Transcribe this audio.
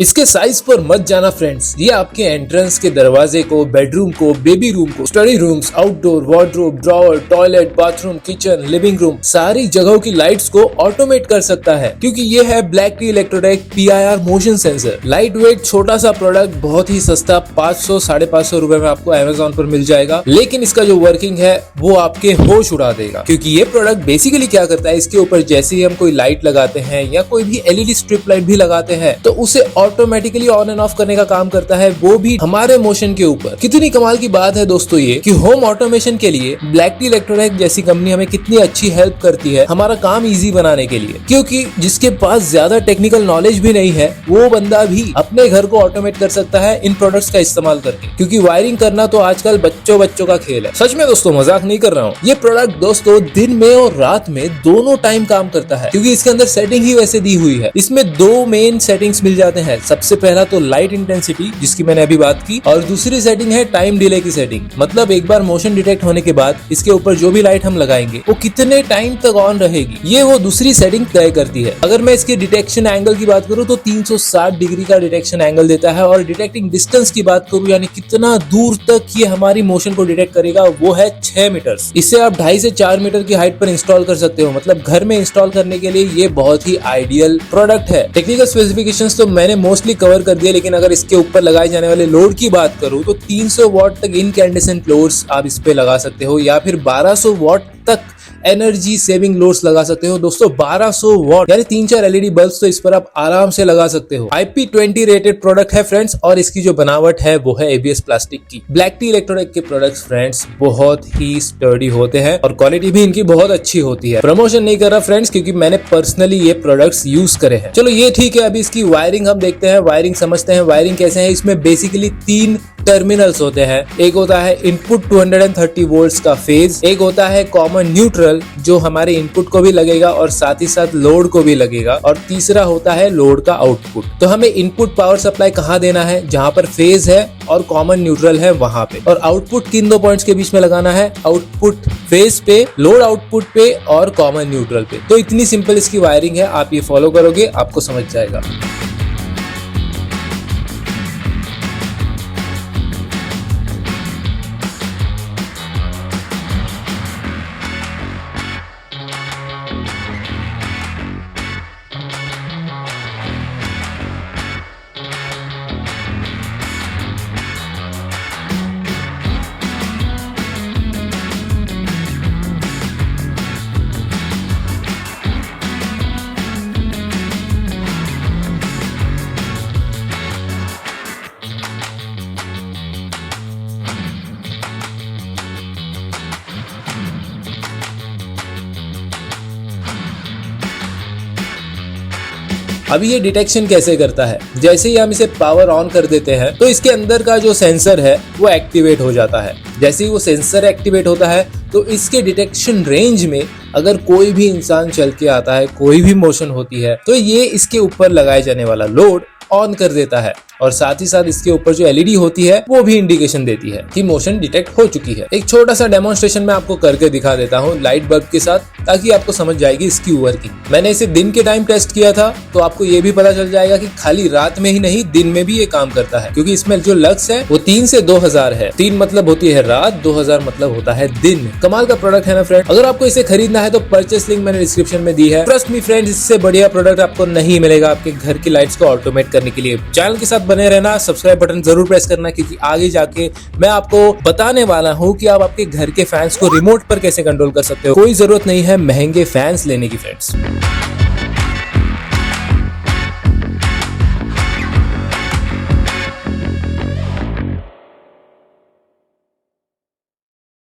इसके साइज पर मत जाना फ्रेंड्स, ये आपके एंट्रेंस के दरवाजे को, बेडरूम को, बेबी रूम को, study rooms, outdoor, wardrobe, drawer, toilet, bathroom, kitchen, living room, सारी जगहों की लाइट्स को ऑटोमेट कर सकता है, क्योंकि ये है black T electrotech PIR motion sensor. Light weight छोटा सा प्रोडक्ट, बहुत ही सस्ता, 500-550 रुपए में आपको अमेजोन पर मिल जाएगा। लेकिन इसका जो वर्किंग है वो आपके होश उड़ा देगा, क्योंकि ये प्रोडक्ट बेसिकली क्या करता है, इसके ऊपर जैसे ही हम कोई लाइट लगाते हैं या कोई भी LED स्ट्रिप लाइट भी लगाते हैं तो उसे ऑटोमेटिकली ऑन एंड ऑफ करने का काम करता है, वो भी हमारे मोशन के ऊपर। कितनी कमाल की बात है दोस्तों ये कि होम ऑटोमेशन के लिए ब्लैक टी इलेक्ट्रोटेक जैसी कंपनी हमें कितनी अच्छी हेल्प करती है हमारा काम इजी बनाने के लिए। क्योंकि जिसके पास ज्यादा टेक्निकल नॉलेज भी नहीं है वो बंदा भी अपने घर को ऑटोमेट कर सकता है इन प्रोडक्ट्स का इस्तेमाल करके, क्योंकि वायरिंग करना तो आजकल बच्चों का खेल है। सच में दोस्तों, मजाक नहीं कर रहा हूँ। ये प्रोडक्ट दोस्तों दिन में और रात में दोनों टाइम काम करता है, क्योंकि इसके अंदर सेटिंग ही वैसे दी हुई है। इसमें दो मेन सेटिंग्स मिल जाते हैं। सबसे पहला तो लाइट इंटेंसिटी, जिसकी मैंने अभी बात की, और दूसरी सेटिंग है टाइम डिले की सेटिंग। मतलब एक बार मोशन डिटेक्ट होने के बाद इसके ऊपर जो भी लाइट हम लगाएंगे वो कितने टाइम तक ऑन रहेगी, ये वो दूसरी सेटिंग तय करती है। अगर मैं इसके डिटेक्शन एंगल की बात करूँ तो 360 डिग्री का डिटेक्शन एंगल देता है, और डिटेक्टिंग डिस्टेंस की बात करूँ यानी कितना दूर तक ये हमारी मोशन को डिटेक्ट करेगा, वो है 6 मीटर। इसे आप 2.5 से 4 मीटर की हाइट पर इंस्टॉल कर सकते हो। मतलब घर में इंस्टॉल करने के लिए ये बहुत ही आइडियल प्रोडक्ट है। टेक्निकल स्पेसिफिकेशंस तो मैंने मोस्टली कवर कर दिया, लेकिन अगर इसके ऊपर लगाए जाने वाले लोड की बात करूं तो 300 वॉट तक इनकैंडेसेंट लोड्स आप इस पे लगा सकते हो, या फिर 1200 वॉट तक एनर्जी सेविंग लोड्स लगा सकते हो। दोस्तों 1200 वॉट यानी 3-4 LED बल्ब्स तो इस पर आप आराम से लगा सकते हो। IP20 रेटेड प्रोडक्ट है फ्रेंड्स, और इसकी जो बनावट है वो है ABS प्लास्टिक की। ब्लैक टी इलेक्ट्रोटेक के प्रोडक्ट्स फ्रेंड्स बहुत ही स्टर्डी होते हैं और क्वालिटी भी इनकी बहुत अच्छी होती है। प्रमोशन नहीं कर रहा फ्रेंड्स, क्योंकि मैंने पर्सनली ये प्रोडक्ट्स यूज करे हैं। चलो ये ठीक है, अभी इसकी वायरिंग हम देखते हैं, वायरिंग समझते हैं। वायरिंग कैसे है, इसमें बेसिकली 3 टर्मिनल्स होते हैं। एक होता है इनपुट 230 वोल्ट्स का फेज, एक होता है कॉमन न्यूट्रल जो हमारे इनपुट को भी लगेगा और साथ ही साथ लोड को भी लगेगा, और तीसरा होता है लोड का आउटपुट। तो हमें इनपुट पावर सप्लाई कहाँ देना है, जहां पर फेज है और कॉमन न्यूट्रल है वहां पे, और आउटपुट किन दो पॉइंट्स के बीच में लगाना है, आउटपुट फेज पे, लोड आउटपुट पे और कॉमन न्यूट्रल पे। तो इतनी सिंपल इसकी वायरिंग है, आप ये फॉलो करोगे आपको समझ जाएगा। अभी ये डिटेक्शन कैसे करता है, जैसे ही हम इसे पावर ऑन कर देते हैं तो इसके अंदर का जो सेंसर है वो एक्टिवेट हो जाता है। जैसे ही वो सेंसर एक्टिवेट होता है तो इसके डिटेक्शन रेंज में अगर कोई भी इंसान चल के आता है, कोई भी मोशन होती है, तो ये इसके ऊपर लगाए जाने वाला लोड ऑन कर देता है, और साथ ही साथ इसके ऊपर जो LED होती है वो भी इंडिकेशन देती है कि मोशन डिटेक्ट हो चुकी है। एक छोटा सा डेमोन्स्ट्रेशन मैं आपको करके दिखा देता हूँ लाइट बल्ब के साथ, ताकि आपको समझ जाएगी इसकी वर्किंग। मैंने इसे दिन के टाइम टेस्ट किया था, तो आपको ये भी पता चल जाएगा कि खाली रात में ही नहीं दिन में भी ये काम करता है, क्योंकि इसमें जो लक्स है वो 3 से 2000 है। 3 मतलब होती है रात, 2000 मतलब होता है दिन। कमाल का प्रोडक्ट है ना फ्रेंड। अगर आपको इसे खरीदना है तो परचेस लिंक मैंने डिस्क्रिप्शन में दी है। ट्रस्ट मी फ्रेंड्स, इससे बढ़िया प्रोडक्ट आपको नहीं मिलेगा आपके घर की लाइट्स को ऑटोमेट करने के लिए। चैनल के साथ बने रहना, सब्सक्राइब बटन जरूर प्रेस करना, क्योंकि आगे जाके मैं आपको बताने वाला हूँ कि आप आपके घर के फैंस को रिमोट पर कैसे कंट्रोल कर सकते हो। कोई जरूरत नहीं है महंगे फैंस लेने की फ्रेंड्स।